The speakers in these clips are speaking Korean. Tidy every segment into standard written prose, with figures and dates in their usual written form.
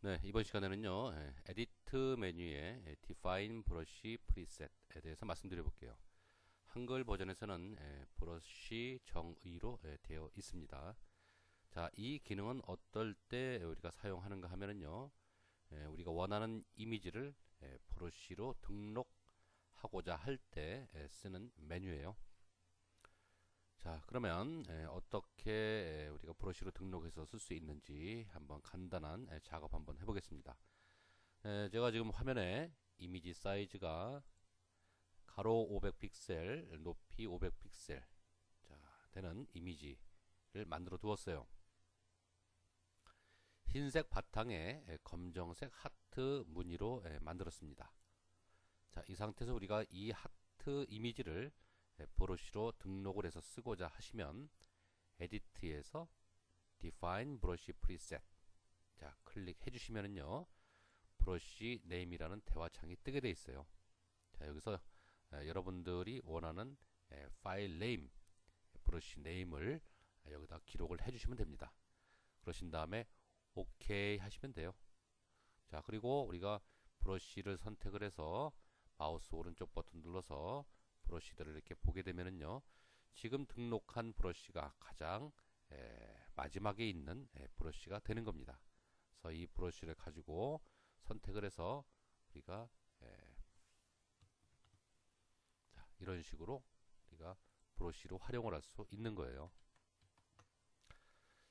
네, 이번 시간에는요, 에디트 메뉴의 Define Brush Preset에 대해서 말씀드려 볼게요. 한글 버전에서는 브러쉬 정의로 되어 있습니다. 자, 이 기능은 어떨 때 우리가 사용하는가 하면은요, 우리가 원하는 이미지를 브러쉬로 등록하고자 할 때 쓰는 메뉴예요. 자, 그러면 어떻게 우리가 브러쉬로 등록해서 쓸 수 있는지 한번 간단한 작업 한번 해보겠습니다. 제가 지금 화면에 이미지 사이즈가 가로 500픽셀, 높이 500픽셀 자, 되는 이미지를 만들어 두었어요. 흰색 바탕에 검정색 하트 무늬로 만들었습니다. 자, 이 상태에서 우리가 이 하트 이미지를 브러쉬로 등록을 해서 쓰고자 하시면 에디트에서 Define Brush Preset 자, 클릭해 주시면은요. 브러쉬 네임이라는 대화창이 뜨게 돼 있어요. 자, 여기서 여러분들이 원하는 파일 네임, 브러쉬 네임을 여기다 기록을 해주시면 됩니다. 그러신 다음에 OK 하시면 돼요. 자, 그리고 우리가 브러쉬를 선택을 해서 마우스 오른쪽 버튼 눌러서 브러쉬들을 이렇게 보게 되면은요. 지금 등록한 브러쉬가 가장 마지막에 있는 브러쉬가 되는 겁니다. 그래서 이 브러쉬를 가지고 선택을 해서 우리가 자, 이런 식으로 우리가 브러쉬로 활용을 할 수 있는 거예요.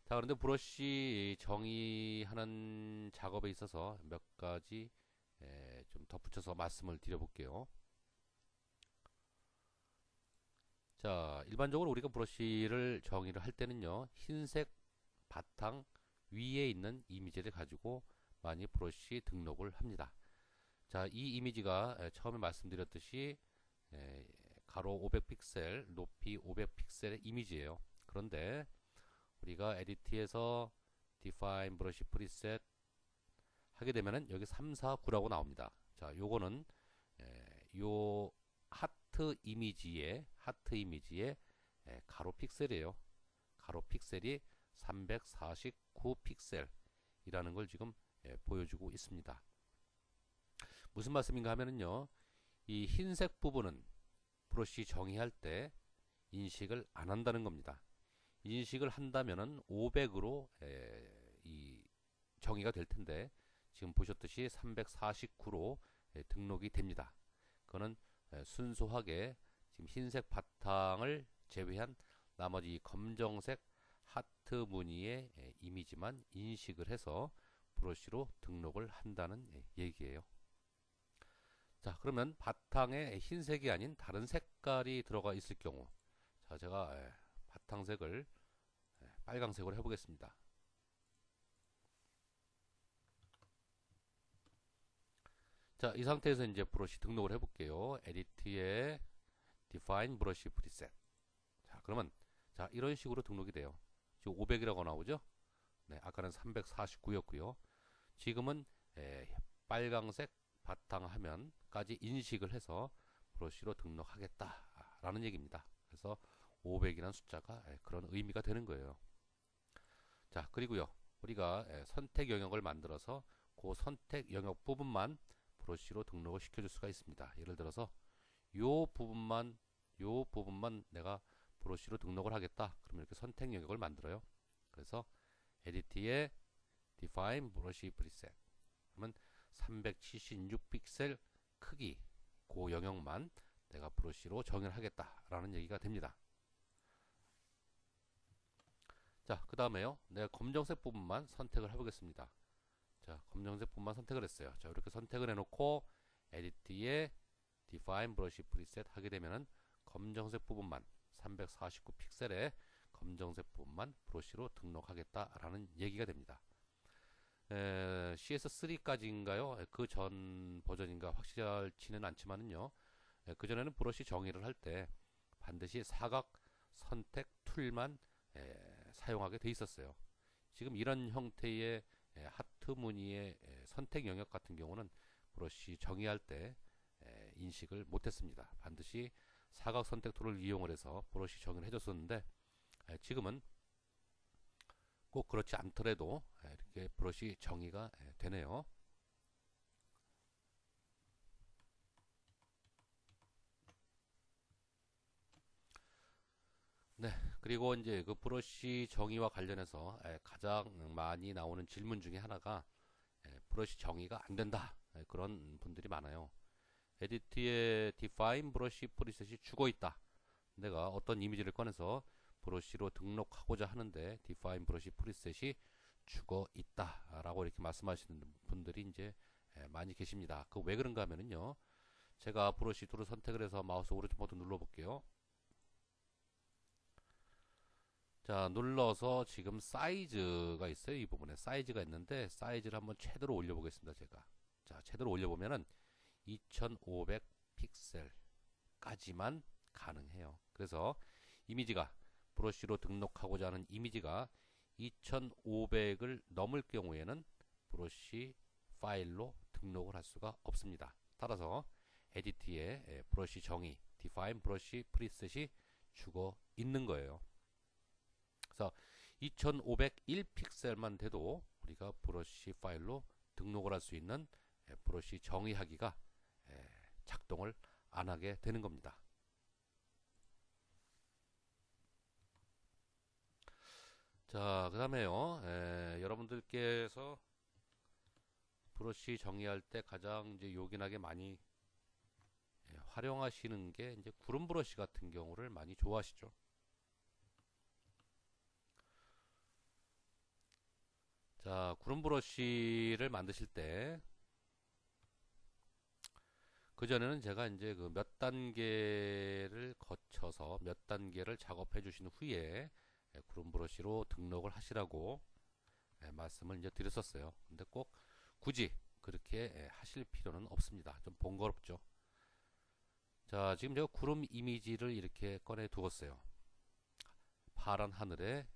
자, 그런데 브러쉬 정의하는 작업에 있어서 몇 가지 좀 덧붙여서 말씀을 드려볼게요. 자, 일반적으로 우리가 브러쉬를 정의를 할 때는요, 흰색 바탕 위에 있는 이미지를 가지고 많이 브러쉬 등록을 합니다. 자, 이 이미지가 처음에 말씀드렸듯이 가로 500픽셀, 높이 500픽셀의 이미지예요. 그런데 우리가 에디트에서 Define Brush Preset 하게 되면은 여기 3, 4, 9라고 나옵니다. 자, 요거는 요 하트 이미지의 가로 픽셀이에요. 가로 픽셀이 349 픽셀이라는 걸 지금 보여주고 있습니다. 무슨 말씀인가 하면은요, 이 흰색 부분은 브러쉬 정의할 때 인식을 안 한다는 겁니다. 인식을 한다면은 500으로 이 정의가 될 텐데 지금 보셨듯이 349로 등록이 됩니다. 그거는 순수하게 지금 흰색 바탕을 제외한 나머지 검정색 하트 무늬의 이미지만 인식을 해서 브러쉬로 등록을 한다는 얘기예요. 자, 그러면 바탕에 흰색이 아닌 다른 색깔이 들어가 있을 경우, 자, 제가 바탕색을 빨강색으로 해보겠습니다. 자, 이 상태에서 이제 브러쉬 등록을 해볼게요. 에디트에 Define Brush Preset. 자, 그러면 자, 이런 식으로 등록이 돼요. 지금 500이라고 나오죠? 네, 아까는 349였고요. 지금은 빨강색 바탕화면까지 인식을 해서 브러쉬로 등록하겠다라는 얘기입니다. 그래서 500이라는 숫자가 그런 의미가 되는 거예요. 자, 그리고요. 우리가 선택 영역을 만들어서 그 선택 영역 부분만 브러쉬로 등록을 시켜줄 수가 있습니다. 예를 들어서 요 부분만 내가 브러쉬로 등록을 하겠다. 그러면 이렇게 선택 영역을 만들어요. 그래서 에디트에 Define Brush Preset 그러면 376픽셀 크기 그 영역만 내가 브러쉬로 정의를 하겠다라는 얘기가 됩니다. 자, 그 다음에요. 내가 검정색 부분만 선택을 해보겠습니다. 자, 검정색 부분만 선택을 했어요. 자, 이렇게 선택을 해놓고 에디트에 Define Brush Preset 하게 되면은 검정색 부분만 349 픽셀의 검정색 부분만 브러쉬로 등록하겠다라는 얘기가 됩니다. CS3까지인가요? 그 전 버전인가 확실치는 않지만은요. 그전에는 브러쉬 정의를 할 때 반드시 사각 선택 툴만 사용하게 돼 있었어요. 지금 이런 형태의 하트 무늬의 선택 영역 같은 경우는 브러쉬 정의할 때 인식을 못했습니다. 반드시 사각 선택 툴을 이용을 해서 브러쉬 정의를 해줬었는데 지금은 꼭 그렇지 않더라도 이렇게 브러쉬 정의가 되네요. 네, 그리고 이제 그 브러쉬 정의와 관련해서 가장 많이 나오는 질문 중에 하나가 브러쉬 정의가 안 된다. 그런 분들이 많아요. 에디트에 define 브러쉬 프리셋이 죽어 있다. 내가 어떤 이미지를 꺼내서 브러쉬로 등록하고자 하는데 define 브러쉬 프리셋이 죽어 있다라고 이렇게 말씀하시는 분들이 이제 많이 계십니다. 그 왜 그런가 하면은요. 제가 브러쉬 툴을 선택을 해서 마우스 오른쪽 버튼 눌러 볼게요. 자, 눌러서 지금 사이즈가 있어요. 이 부분에 사이즈가 있는데 사이즈를 한번 최대로 올려 보겠습니다. 제가. 자, 최대로 올려 보면은 2500 픽셀까지만 가능해요. 그래서 이미지가 브러쉬로 등록하고자 하는 이미지가 2500을 넘을 경우에는 브러쉬 파일로 등록을 할 수가 없습니다. 따라서 에디트에 브러쉬 정의 define 브러쉬 프리셋이 죽어 있는 거예요. 그래서 2501 픽셀만 돼도 우리가 브러쉬 파일로 등록을 할 수 있는 브러쉬 정의하기가 작동을 안 하게 되는 겁니다. 자, 그 다음에요. 여러분들께서 브러쉬 정의할 때 가장 이제 요긴하게 많이 활용하시는 게 이제 구름 브러쉬 같은 경우를 많이 좋아하시죠. 자, 구름 브러쉬를 만드실 때 그전에는 제가 이제 그 몇 단계를 거쳐서 몇 단계를 작업해 주신 후에 구름 브러쉬로 등록을 하시라고 말씀을 이제 드렸었어요. 근데 꼭 굳이 그렇게 하실 필요는 없습니다. 좀 번거롭죠. 자, 지금 제가 구름 이미지를 이렇게 꺼내 두었어요. 파란 하늘에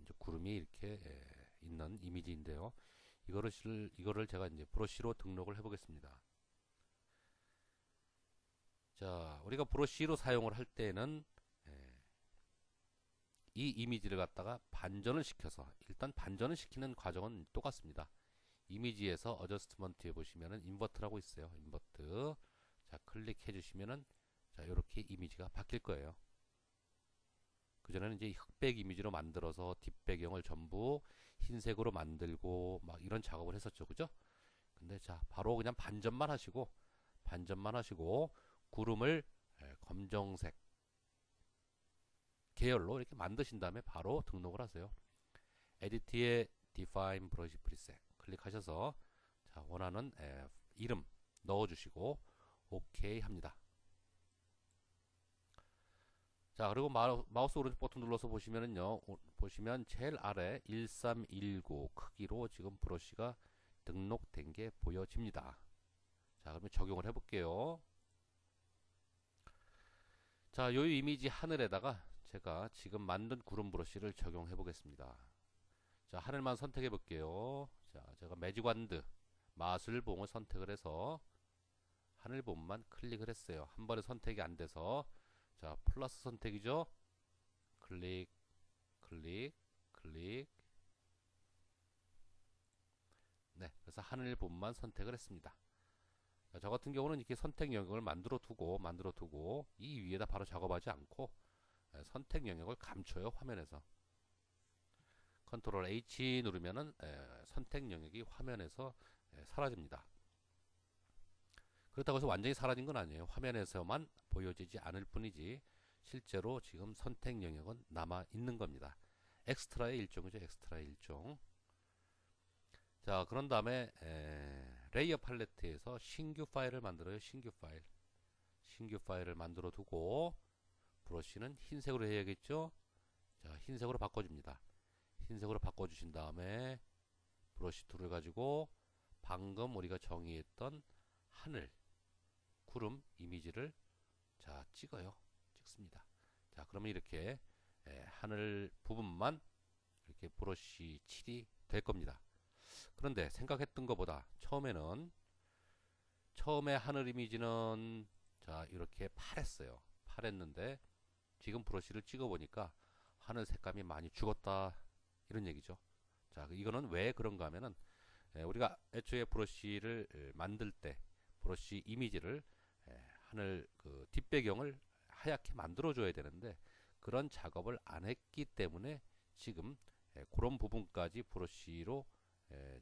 이제 구름이 이렇게 있는 이미지인데요. 이거를 제가 이제 브러쉬로 등록을 해 보겠습니다. 자, 우리가 브러쉬로 사용을 할 때는 이 이미지를 갖다가 반전을 시켜서 일단 반전을 시키는 과정은 똑같습니다. 이미지에서 어저스트먼트에 보시면은 인버트라고 있어요. 인버트. 자, 클릭해 주시면은 자, 이렇게 이미지가 바뀔 거예요. 그전에는 이제 흑백 이미지로 만들어서 뒷배경을 전부 흰색으로 만들고 막 이런 작업을 했었죠. 그죠? 근데 자, 바로 그냥 반전만 하시고 구름을 검정색 계열로 이렇게 만드신 다음에 바로 등록을 하세요. 에디트에 define 브러쉬 프리셋 클릭하셔서 자, 원하는 이름 넣어주시고 OK 합니다. 자, 그리고 마우스 오른쪽 버튼 눌러서 보시면은요, 보시면 제일 아래 1319 크기로 지금 브러쉬가 등록된 게 보여집니다. 자, 그러면 적용을 해볼게요. 자, 요 이미지 하늘에다가 제가 지금 만든 구름 브러쉬를 적용해 보겠습니다. 자, 하늘만 선택해 볼게요. 자, 제가 매직완드 마술봉을 선택을 해서 하늘봉만 클릭을 했어요. 한 번에 선택이 안 돼서 자, 플러스 선택이죠. 클릭, 클릭, 클릭. 네, 그래서 하늘봉만 선택을 했습니다. 자, 저 같은 경우는 이렇게 선택 영역을 만들어 두고 이 위에다 바로 작업하지 않고 선택 영역을 감춰요. 화면에서 컨트롤 H 누르면은 선택 영역이 화면에서 사라집니다. 그렇다고 해서 완전히 사라진 건 아니에요. 화면에서만 보여지지 않을 뿐이지 실제로 지금 선택 영역은 남아 있는 겁니다. 엑스트라의 일종이죠. 엑스트라의 일종. 자, 그런 다음에 레이어 팔레트에서 신규 파일을 만들어요. 신규 파일을 만들어 두고 브러쉬는 흰색으로 해야겠죠. 자, 흰색으로 바꿔줍니다. 흰색으로 바꿔주신 다음에 브러쉬 툴을 가지고 방금 우리가 정의했던 하늘 구름 이미지를 자 찍습니다. 자, 그러면 이렇게 하늘 부분만 이렇게 브러쉬 칠이 될 겁니다. 그런데 생각했던 것보다 처음에 하늘 이미지는 자 이렇게 파랬어요. 파랬는데 지금 브러쉬를 찍어 보니까 하늘 색감이 많이 죽었다 이런 얘기죠. 자, 이거는 왜 그런가 하면은 우리가 애초에 브러쉬를 만들 때 브러쉬 이미지를 하늘 그 뒷배경을 하얗게 만들어 줘야 되는데 그런 작업을 안 했기 때문에 지금 그런 부분까지 브러쉬로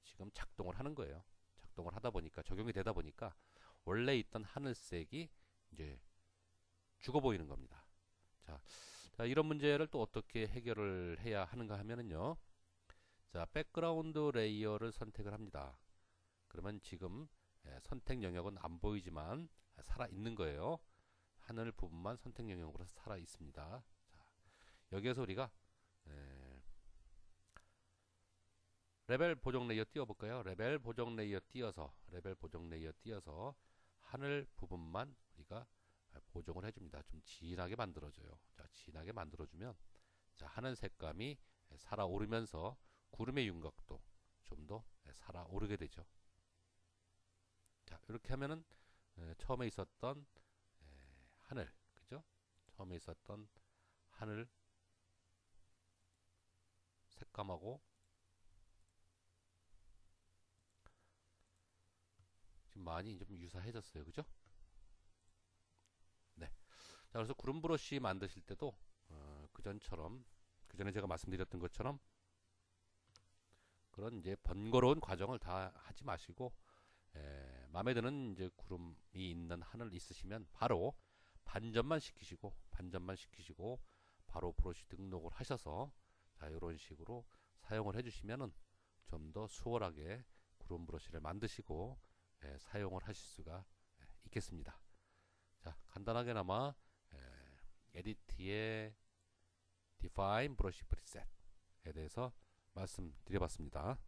지금 작동을 하는 거예요. 작동을 하다 보니까 적용이 되다 보니까 원래 있던 하늘색이 이제 죽어 보이는 겁니다. 자, 자, 이런 문제를 또 어떻게 해결을 해야 하는가 하면은요. 자, 백그라운드 레이어를 선택을 합니다. 그러면 지금 선택 영역은 안 보이지만 살아 있는 거예요. 하늘 부분만 선택 영역으로 살아 있습니다. 자, 여기에서 우리가 레벨 보정 레이어 띄워볼까요? 레벨 보정 레이어 띄어서 하늘 부분만 우리가 보정을 해줍니다. 좀 진하게 만들어줘요. 자, 진하게 만들어주면 자, 하늘 색감이 살아오르면서 구름의 윤곽도 좀 더 살아오르게 되죠. 자, 이렇게 하면은 처음에 있었던 하늘, 그죠? 처음에 있었던 하늘 색감하고 지금 많이 좀 유사해졌어요, 그죠? 네. 자, 그래서 구름 브러쉬 만드실 때도 그 전에 제가 말씀드렸던 것처럼 그런 이제 번거로운 과정을 다 하지 마시고 마음에 드는 이제 구름이 있는 하늘 있으시면 바로 반전만 시키시고 바로 브러쉬 등록을 하셔서 자, 이런 식으로 사용을 해주시면은 좀 더 수월하게 구름 브러쉬를 만드시고 사용을 하실 수가 있겠습니다. 자, 간단하게나마 에디트의 Define Brush Preset에 대해서 말씀드려봤습니다.